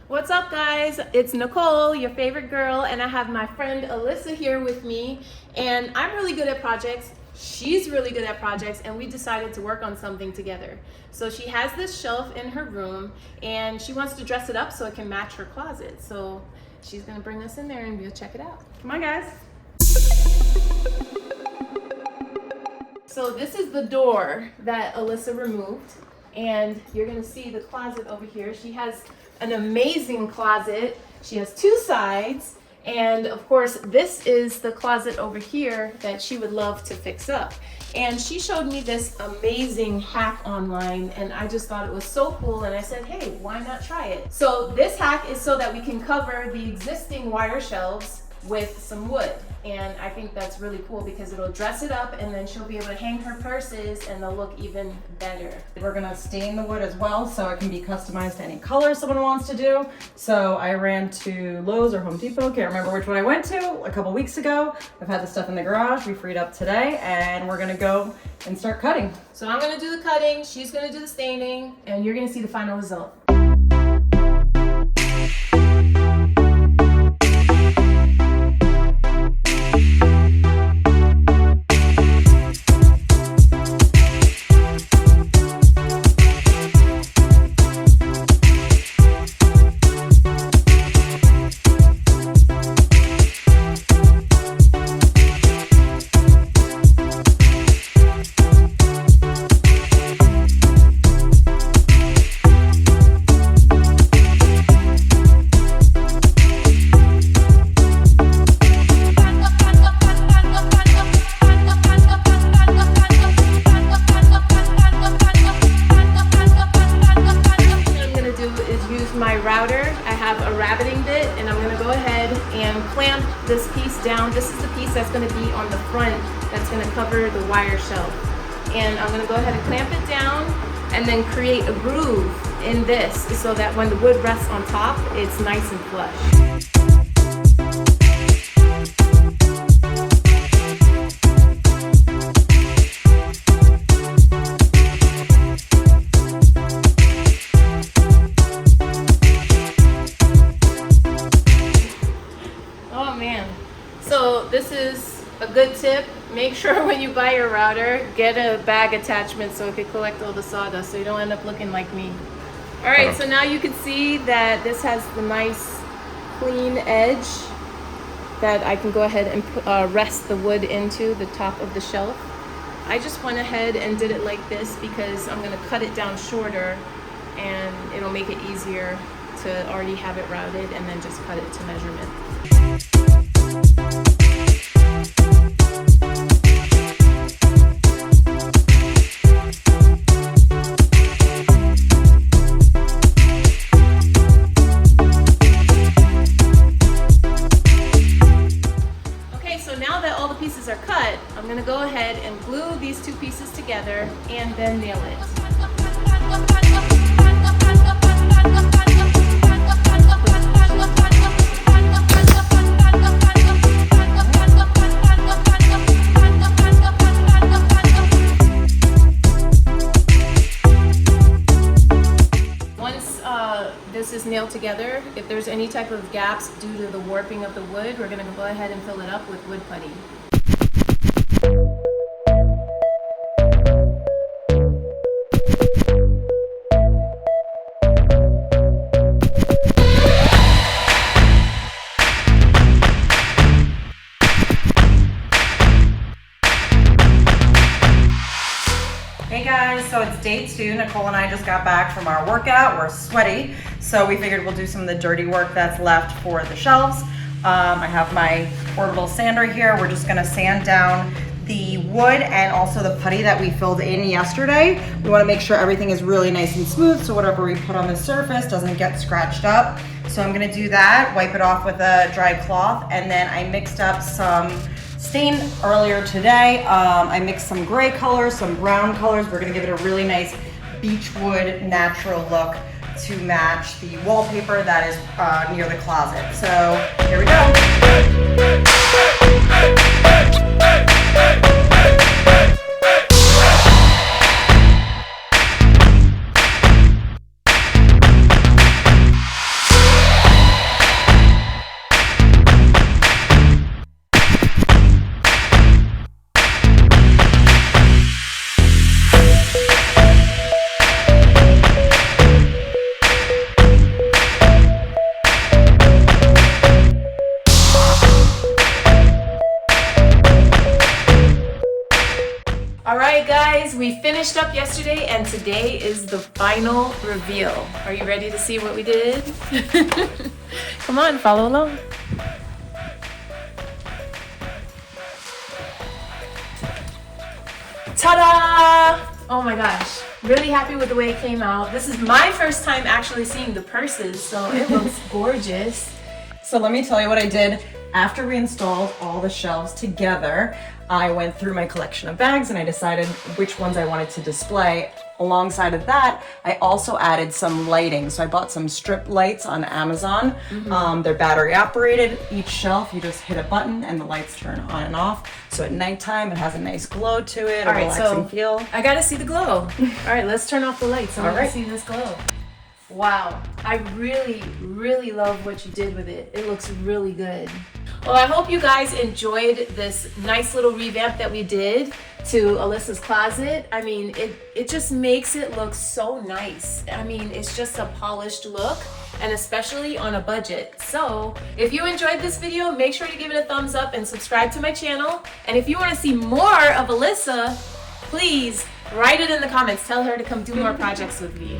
What's up, guys? It's Nicole, your favorite girl, and I have my friend Alyssa here with me. And I'm really good at projects. She's really good at projects, and we decided to work on something together. So she has this shelf in her room, and she wants to dress it up so it can match her closet. So she's gonna bring us in there and we'll check it out. Come on, guys. So this is the door that Alyssa removed, and you're gonna see the closet over here. She has an amazing closet. She has two sides, and of course this is the closet over here that she would love to fix up. And she showed me this amazing hack online, and I just thought it was so cool, and I said, hey, why not try it? So this hack is so that we can cover the existing wire shelves with some wood. And I think that's really cool because it'll dress it up, and then she'll be able to hang her purses and they'll look even better. We're gonna stain the wood as well so it can be customized to any color someone wants to do. So I ran to Lowe's or Home Depot, can't remember which one I went to, a couple weeks ago. I've had the stuff in the garage, we freed up today, and we're gonna go and start cutting. So I'm gonna do the cutting, she's gonna do the staining, and you're gonna see the final result. My router, I have a rabbiting bit, and I'm going to go ahead and clamp this piece down. This is the piece that's going to be on the front that's going to cover the wire shelf. And I'm going to go ahead and clamp it down and then create a groove in this so that when the wood rests on top, it's nice and flush. So this is a good tip. Make sure when you buy your router, get a bag attachment so it can collect all the sawdust so you don't end up looking like me. All right, so now you can see that this has the nice clean edge that I can go ahead and rest the wood into the top of the shelf. I just went ahead and did it like this because I'm gonna cut it down shorter and it'll make it easier to already have it routed and then just cut it to measurement. Okay, so now that all the pieces are cut, I'm going to go ahead and glue these two pieces together and then nail it. This is nailed together. If there's any type of gaps due to the warping of the wood, we're gonna go ahead and fill it up with wood putty. Hey guys, so it's day 2. Nicole and I just got back from our workout. We're sweaty, so we figured we'll do some of the dirty work that's left for the shelves. I have my orbital sander here. We're just gonna sand down the wood and also the putty that we filled in yesterday. We wanna make sure everything is really nice and smooth so whatever we put on the surface doesn't get scratched up. So I'm gonna do that, wipe it off with a dry cloth, and then I mixed up some stain earlier today. I mixed some gray colors, some brown colors. We're gonna give it a really nice beechwood natural look to match the wallpaper that is near the closet. So here we go. guys, we finished up yesterday and today is the final reveal. Are you ready to see what we did? Come on, follow along. Ta-da! Oh my gosh, really happy with the way it came out. This is my first time actually seeing the purses, so it looks gorgeous. So let me tell you what I did. After we installed all the shelves together, I went through my collection of bags and I decided which ones I wanted to display. Alongside of that, I also added some lighting. So I bought some strip lights on Amazon. They're battery operated. Each shelf, you just hit a button and the lights turn on and off. So at nighttime, it has a nice glow to it, a relaxing feel. I gotta see the glow. All right, let's turn off the lights. I wanna see this glow. Wow, I really love what you did with it. It looks really good. Well, I hope you guys enjoyed this nice little revamp that we did to Alyssa's closet. I mean, it just makes it look so nice. I mean, it's just a polished look, and especially on a budget. So if you enjoyed this video, make sure to give it a thumbs up and subscribe to my channel. And if you want to see more of Alyssa, please write it in the comments. Tell her to come do more projects with me.